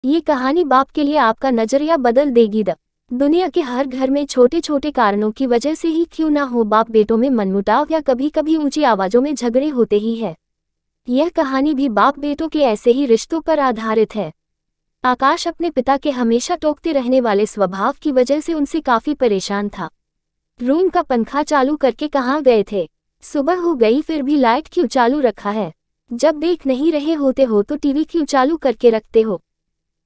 ये कहानी बाप के लिए आपका नजरिया बदल देगी। दुनिया के हर घर में छोटे छोटे कारणों की वजह से ही क्यों ना हो बाप बेटों में मनमुटाव या कभी कभी ऊंची आवाजों में झगड़े होते ही है। यह कहानी भी बाप बेटों के ऐसे ही रिश्तों पर आधारित है। आकाश अपने पिता के हमेशा टोकते रहने वाले स्वभाव की वजह से उनसे काफी परेशान था। रूम का पंखा चालू करके कहाँ गए थे? सुबह हो गई फिर भी लाइट क्यों चालू रखा है? जब देख नहीं रहे होते हो तो टीवी क्यों चालू करके रखते हो?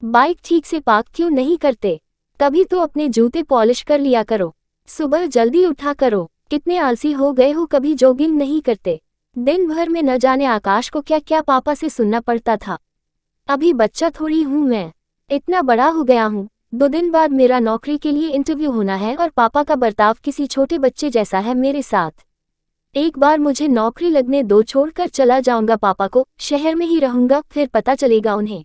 बाइक ठीक से पार्क क्यों नहीं करते? तभी तो अपने जूते पॉलिश कर लिया करो। सुबह जल्दी उठा करो। कितने आलसी हो गए हो, कभी जॉगिंग नहीं करते। दिन भर में न जाने आकाश को क्या क्या पापा से सुनना पड़ता था। अभी बच्चा थोड़ी हूँ मैं, इतना बड़ा हो गया हूँ। 2 दिन बाद मेरा नौकरी के लिए इंटरव्यू होना है और पापा का बर्ताव किसी छोटे बच्चे जैसा है मेरे साथ। एक बार मुझे नौकरी लगने दो, छोड़कर चला जाऊंगा पापा को, शहर में ही रहूंगा, फिर पता चलेगा उन्हें।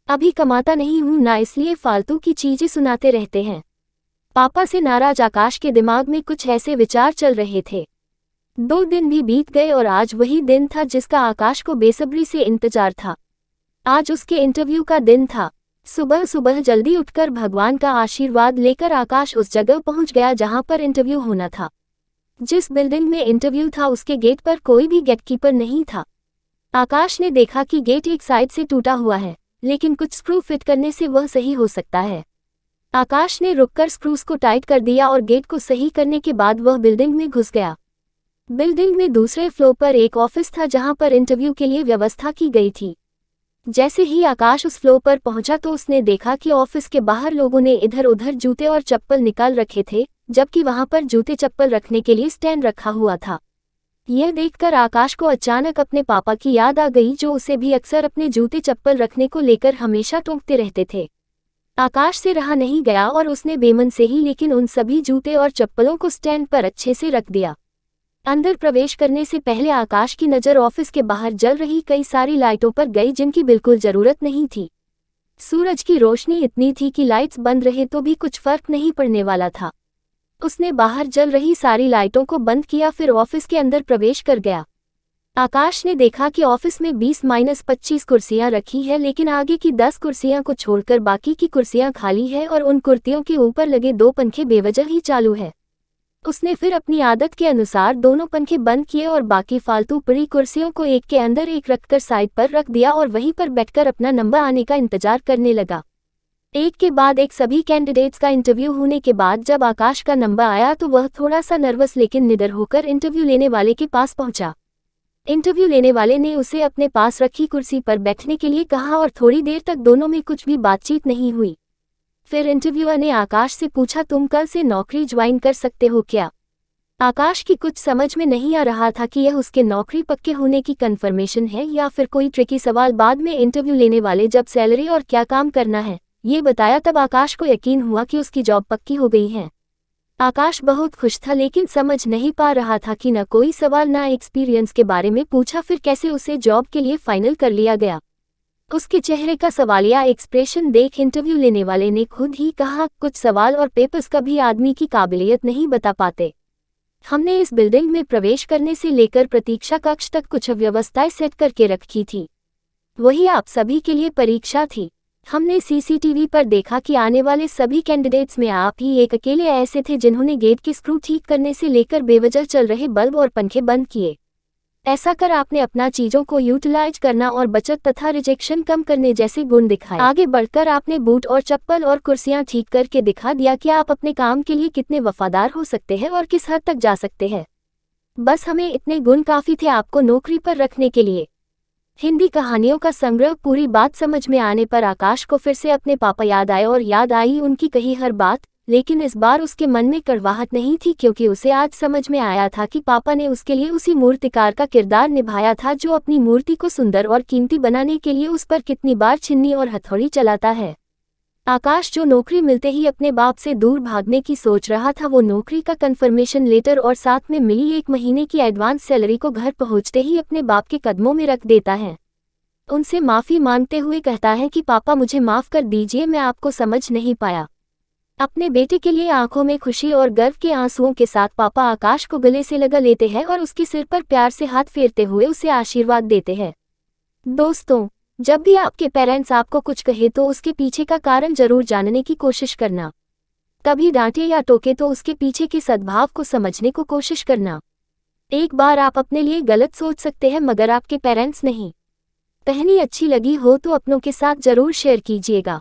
अभी कमाता नहीं हूं ना, इसलिए फालतू की चीजें सुनाते रहते हैं। पापा से नाराज आकाश के दिमाग में कुछ ऐसे विचार चल रहे थे। 2 दिन भी बीत गए और आज वही दिन था जिसका आकाश को बेसब्री से इंतजार था। आज उसके इंटरव्यू का दिन था। सुबह सुबह जल्दी उठकर भगवान का आशीर्वाद लेकर आकाश उस जगह पहुंच गया जहां पर इंटरव्यू होना था। जिस बिल्डिंग में इंटरव्यू था उसके गेट पर कोई भी गेटकीपर नहीं था। आकाश ने देखा कि गेट एक साइड से टूटा हुआ है, लेकिन कुछ स्क्रू फिट करने से वह सही हो सकता है। आकाश ने रुककर स्क्रूज को टाइट कर दिया और गेट को सही करने के बाद वह बिल्डिंग में घुस गया। बिल्डिंग में दूसरे फ्लोर पर एक ऑफिस था जहां पर इंटरव्यू के लिए व्यवस्था की गई थी। जैसे ही आकाश उस फ्लोर पर पहुंचा तो उसने देखा कि ऑफिस के बाहर लोगों ने इधर उधर जूते और चप्पल निकाल रखे थे, जबकि वहां पर जूते चप्पल रखने के लिए स्टैंड रखा हुआ था। यह देखकर आकाश को अचानक अपने पापा की याद आ गई, जो उसे भी अक्सर अपने जूते चप्पल रखने को लेकर हमेशा टोकते रहते थे। आकाश से रहा नहीं गया और उसने बेमन से ही लेकिन उन सभी जूते और चप्पलों को स्टैंड पर अच्छे से रख दिया। अंदर प्रवेश करने से पहले आकाश की नज़र ऑफिस के बाहर जल रही कई सारी लाइटों पर गई जिनकी बिल्कुल जरूरत नहीं थी। सूरज की रोशनी इतनी थी कि लाइट्स बंद रहे तो भी कुछ फर्क नहीं पड़ने वाला था। उसने बाहर जल रही सारी लाइटों को बंद किया, फिर ऑफिस के अंदर प्रवेश कर गया। आकाश ने देखा कि ऑफिस में 20-25 कुर्सियां रखी है, लेकिन आगे की 10 कुर्सियां को छोड़कर बाकी की कुर्सियां खाली है और उन कुर्सियों के ऊपर लगे 2 पंखे बेवजह ही चालू है। उसने फिर अपनी आदत के अनुसार दोनों पंखे बंद किए और बाकी फालतू पड़ी कुर्सियों को एक के अंदर एक रखकर साइड पर रख दिया और वहीं पर बैठकर अपना नंबर आने का इंतजार करने लगा। एक के बाद एक सभी कैंडिडेट्स का इंटरव्यू होने के बाद जब आकाश का नंबर आया तो वह थोड़ा सा नर्वस लेकिन निडर होकर इंटरव्यू लेने वाले के पास पहुंचा। इंटरव्यू लेने वाले ने उसे अपने पास रखी कुर्सी पर बैठने के लिए कहा और थोड़ी देर तक दोनों में कुछ भी बातचीत नहीं हुई। फिर इंटरव्यूअर ने आकाश से पूछा, तुम कल से नौकरी ज्वाइन कर सकते हो क्या? आकाश की कुछ समझ में नहीं आ रहा था कि यह उसके नौकरी पक्के होने की कंफर्मेशन है या फिर कोई ट्रिकी सवाल। बाद में इंटरव्यू लेने वाले जब सैलरी और क्या काम करना है ये बताया तब आकाश को यकीन हुआ कि उसकी जॉब पक्की हो गई है। आकाश बहुत खुश था लेकिन समझ नहीं पा रहा था कि न कोई सवाल ना एक्सपीरियंस के बारे में पूछा, फिर कैसे उसे जॉब के लिए फाइनल कर लिया गया। उसके चेहरे का सवालिया एक्सप्रेशन देख इंटरव्यू लेने वाले ने खुद ही कहा, कुछ सवाल और पेपर्स कभी आदमी की काबिलियत नहीं बता पाते। हमने इस बिल्डिंग में प्रवेश करने से लेकर प्रतीक्षा कक्ष तक कुछ व्यवस्थाएं सेट करके रखी थी। वही आप सभी के लिए परीक्षा थी। हमने सीसीटीवी पर देखा कि आने वाले सभी कैंडिडेट्स में आप ही एक अकेले ऐसे थे जिन्होंने गेट के स्क्रू ठीक करने से लेकर बेवजह चल रहे बल्ब और पंखे बंद किए। ऐसा कर आपने अपना चीजों को यूटिलाइज करना और बचत तथा रिजेक्शन कम करने जैसे गुण दिखाए। आगे बढ़कर आपने बूट और चप्पल और कुर्सियां ठीक करके दिखा दिया कि आप अपने काम के लिए कितने वफादार हो सकते हैं और किस हद तक जा सकते हैं। बस हमें इतने गुण काफी थे आपको नौकरी पर रखने के लिए। हिंदी कहानियों का संग्रह। पूरी बात समझ में आने पर आकाश को फिर से अपने पापा याद आए और याद आई उनकी कही हर बात, लेकिन इस बार उसके मन में कड़वाहट नहीं थी क्योंकि उसे आज समझ में आया था कि पापा ने उसके लिए उसी मूर्तिकार का किरदार निभाया था जो अपनी मूर्ति को सुंदर और कीमती बनाने के लिए उस पर कितनी बार छिन्नी और हथौड़ी चलाता है। आकाश जो नौकरी मिलते ही अपने बाप से दूर भागने की सोच रहा था, वो नौकरी का कंफर्मेशन लेटर और साथ में मिली 1 महीने की एडवांस सैलरी को घर पहुंचते ही अपने बाप के कदमों में रख देता है। उनसे माफी मांगते हुए कहता है कि पापा मुझे माफ कर दीजिए, मैं आपको समझ नहीं पाया। अपने बेटे के लिए आंखों में खुशी और गर्व के आंसुओं के साथ पापा आकाश को गले से लगा लेते हैं और उसके सिर पर प्यार से हाथ फेरते हुए उसे आशीर्वाद देते हैं। दोस्तों, जब भी आपके पेरेंट्स आपको कुछ कहे तो उसके पीछे का कारण जरूर जानने की कोशिश करना। कभी डांटे या टोके तो उसके पीछे के सद्भाव को समझने को कोशिश करना। एक बार आप अपने लिए गलत सोच सकते हैं मगर आपके पेरेंट्स नहीं। कहानी अच्छी लगी हो तो अपनों के साथ जरूर शेयर कीजिएगा।